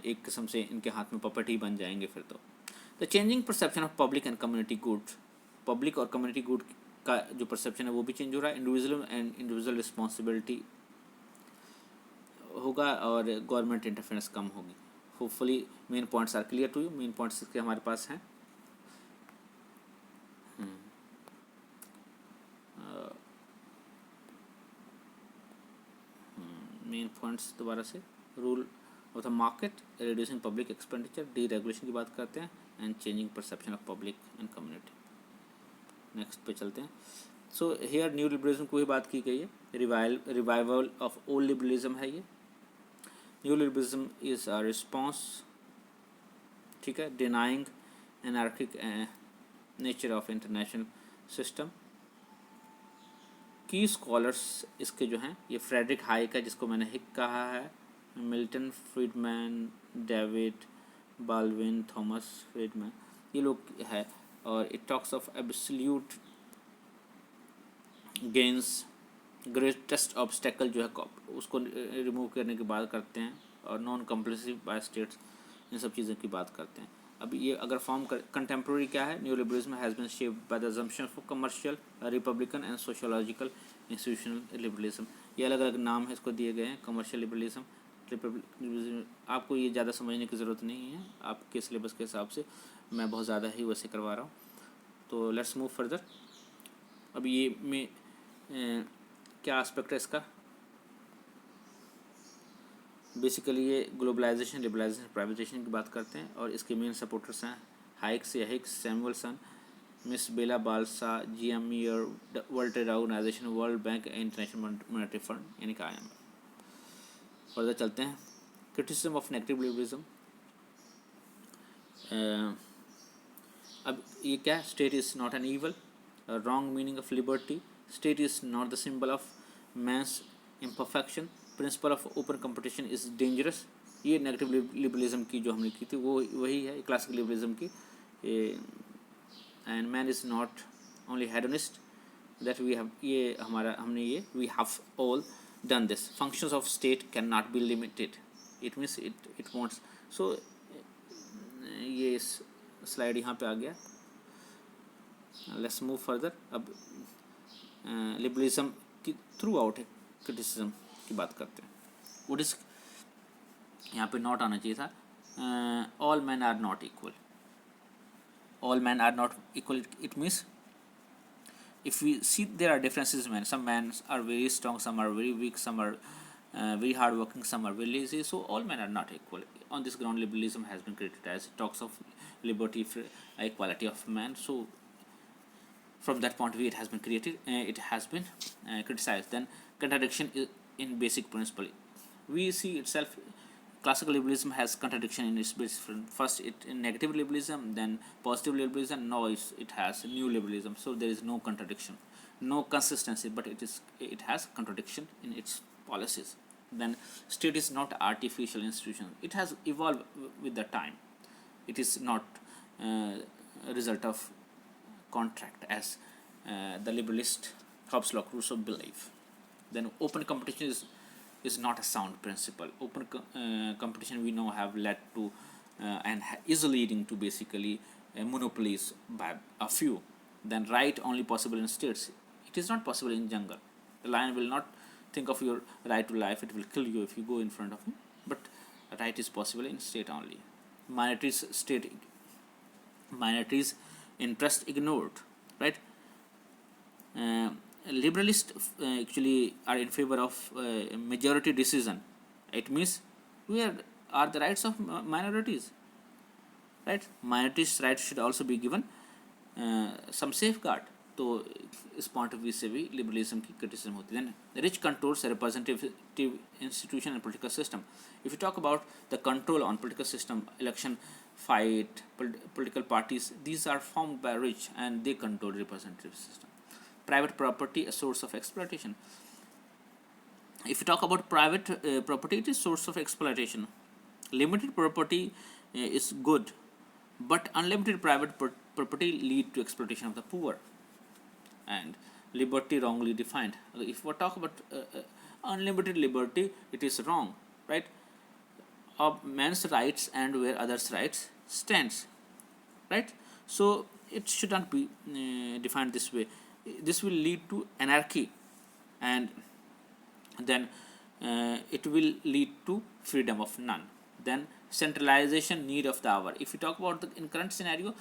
एक किस्म से इनके हाथ में पपेट ही बन जाएंगे फिर तो। The changing perception of public and community good, public और कम्युनिटी गुड का जो परसेप्शन है वो भी चेंज हो रहा है। इंडिविजुअल एंड इंडिविजुअल रिस्पॉन्सिबिलिटी होगा, और गवर्नमेंट इंटरफेरेंस कम होगी। Hopefully main points are clear to you. Main points इसके हमारे पास हैं। मेन पॉइंट्स दोबारा से, rule of the market, reducing public expenditure, deregulation की बात करते हैं, and changing perception of public and community. Next पे चलते हैं। सो हेयर न्यू लिबरलिज्म को ही बात की गई है, रिवाइवल ऑफ ओल्ड लिबरलिज्म है ये। New liberalism is a response, ठीक है, denying anarchic nature of international system. की स्कॉलर्स इसके जो हैं, ये फ्रेडरिक हाइक है जिसको मैंने हिक कहा है, Milton Friedman, David Baldwin, Thomas Friedman, ये लोग है। और it talks of absolute gains, greatest obstacle जो है उसको रिमूव करने की बात करते हैं, और नॉन कंपल्सिव बाय स्टेट्स, इन सब चीज़ों की बात करते हैं। अब ये अगर फॉर्म कंटेम्प्रेरी क्या है, new liberalism has bean shaped by the assumption for commercial, Republican and sociological institutional liberalism. ये अलग अलग नाम है इसको दिए गए हैं। कमर्शियल लिबरलिज्म, लिबरलिज्म, आपको ये ज़्यादा समझने की ज़रूरत नहीं है, आपके सिलेबस के हिसाब से मैं बहुत ज़्यादा ही वैसे करवा रहा हूँ। तो लेट्स मूव फर्दर। अब ये में क्या एस्पेक्ट है इसका, बेसिकली ये ग्लोबलाइजेशन, लिबरलाइजेशन, प्राइवेटाइजेशन की बात करते हैं, और इसके मेन सपोर्टर्स हैं Hayek, Samuelson, Mises Bela Balassa, GME, World Trade Organisation, World Bank, International Monetary Fund, यानी कि IMF। फर्दर चलते हैं। Criticism of negative liberalism. अब ये क्या, state is not an evil, wrong meaning of liberty, state is not the symbol of man's imperfection, principle of open competition is dangerous. ये negative liberalism की जो हमने की थी वो वही है क्लासिक लिबरलिज्म की। And man is not only hedonist that we have, ये हमारा हमने ये we have all done this. Functions of state cannot be limited. It means it wants. So ये स्लाइड यहाँ पे आ गया. Let's move further. अब लिबरलिज्म की थ्रू आउट क्रिटिसिज्म की बात करते हैं. व्हाट इज, यहाँ पे नॉट आना चाहिए था. All men are not equal. All men are not equal. It means if we see there are differences in men. Some men are very strong, some are very weak, some are very hard working, some are very lazy. So all men are not equal. On this ground, liberalism has been criticized. It talks of liberty, equality of man. So from that point of view, it has been created. It has been criticized. Then contradiction in basic principle. We see itself. Classical liberalism has contradiction in its basic. First, it in negative liberalism, then positive liberalism. Now it has new liberalism. So there is no contradiction, no consistency, but it has contradiction in its policies. Then state is not artificial institution. It has evolved with the time. It is not a result of contract as the liberalist Hobbes, Locke, Rousseau believe. Then open competition is not a sound principle. Open competition we know have led to and is leading to basically monopolies by a few. Then right only possible in states. It is not possible in jungle. The lion will not think of your right to life. It will kill you if you go in front of him. But right is possible in state only. Minorities interest ignored. Right. Liberalists actually are in favor of majority decision. It means where are the rights of minorities, right? Minorities' rights should also be given some safeguard. तो इस point of view से भी liberalism की criticism होती है. Then rich controls a representative institution and political system. If you talk about the control on political system, election fight, political parties, these are formed by rich and they control representative system. Private property, a source of exploitation. If you talk about private property, it is source of exploitation. Limited property is good, but unlimited private property lead to exploitation of the poor. And liberty wrongly defined. If we talk about unlimited liberty, it is wrong, right? Of man's rights and where others' rights stands, right? So it should not be defined this way. This will lead to anarchy, and then it will lead to freedom of none. Then centralization need of the hour. If you talk about the in current scenario,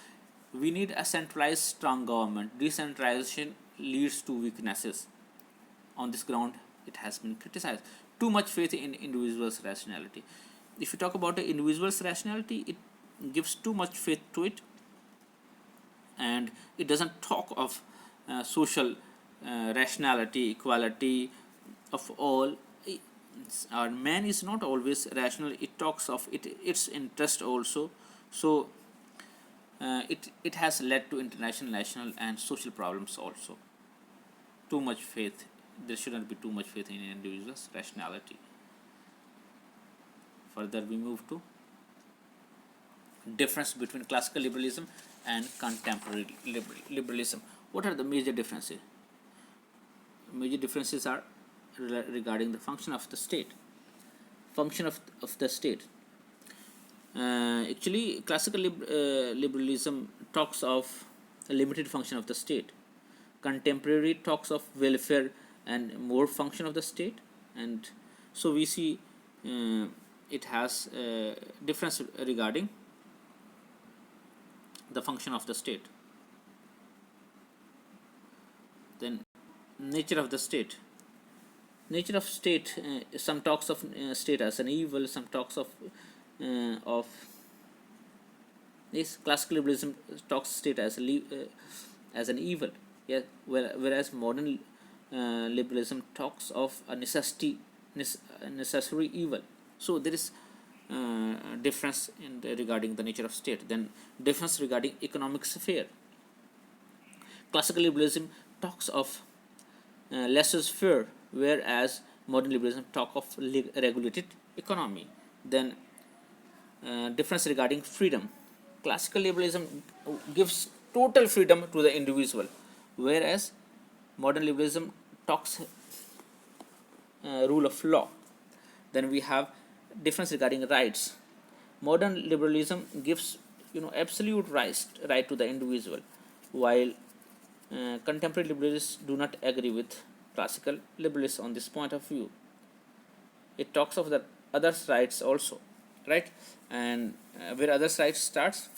we need a centralized strong government. Decentralization leads to weaknesses. On this ground, it has been criticized. Too much faith in individual's rationality. If you talk about the individual's rationality, it gives too much faith to it, and it doesn't talk of social rationality, equality of all. Our man is not always rational. It talks of its interest also. So it has led to international, national, and social problems also. Too much faith. There shouldn't be too much faith in individuals' rationality. Further, we move to difference between classical liberalism and contemporary liberalism. What are the major differences? Major differences are regarding the function of the state. Function of the state. Actually, classical liberalism talks of a limited function of the state. Contemporary talks of welfare and more function of the state, and so we see it has difference regarding the function of the state. Then nature of the state. Nature of state. Some talks of state as an evil. Some talks of this classical liberalism talks state as an evil. Yeah, whereas modern liberalism talks of a necessary evil. So there is difference in regarding the nature of state. Then difference regarding economic sphere. Classical liberalism talks of laissez-faire, whereas modern liberalism talk of regulated economy. Then difference regarding freedom. Classical liberalism gives total freedom to the individual, whereas modern liberalism talks rule of law. Then we have difference regarding rights. Modern liberalism gives absolute right to the individual, while contemporary liberalists do not agree with classical liberalists on this point of view. It talks of the others' rights also, right? And where others' rights starts,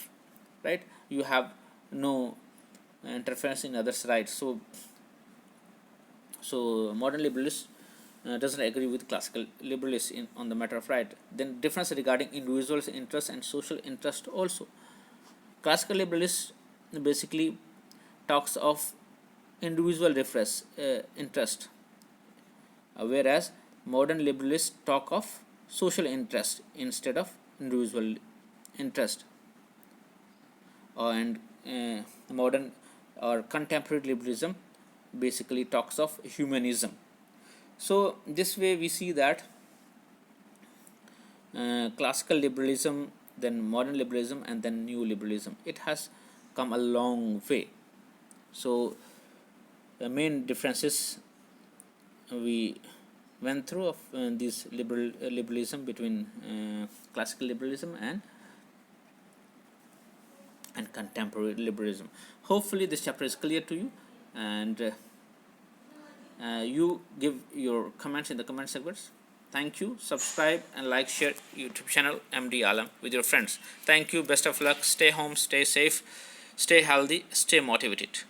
right? You have no interference in others' rights. So modern liberalists doesn't agree with classical liberalists on the matter of right. Then difference regarding individuals' interest and social interest also. Classical liberalists basically talks of individual interest, whereas modern liberalists talk of social interest instead of individual interest. And modern or contemporary liberalism basically talks of humanism. So this way we see that classical liberalism, then modern liberalism, and then new liberalism, it has come a long way. So the main differences we went through of this liberalism between classical liberalism and contemporary liberalism. Hopefully this chapter is clear to you, and you give your comments in the comment segments. Thank you. Subscribe and like, share YouTube channel MD Alam with your friends. Thank you. Best of luck. Stay home, stay safe, stay healthy, stay motivated.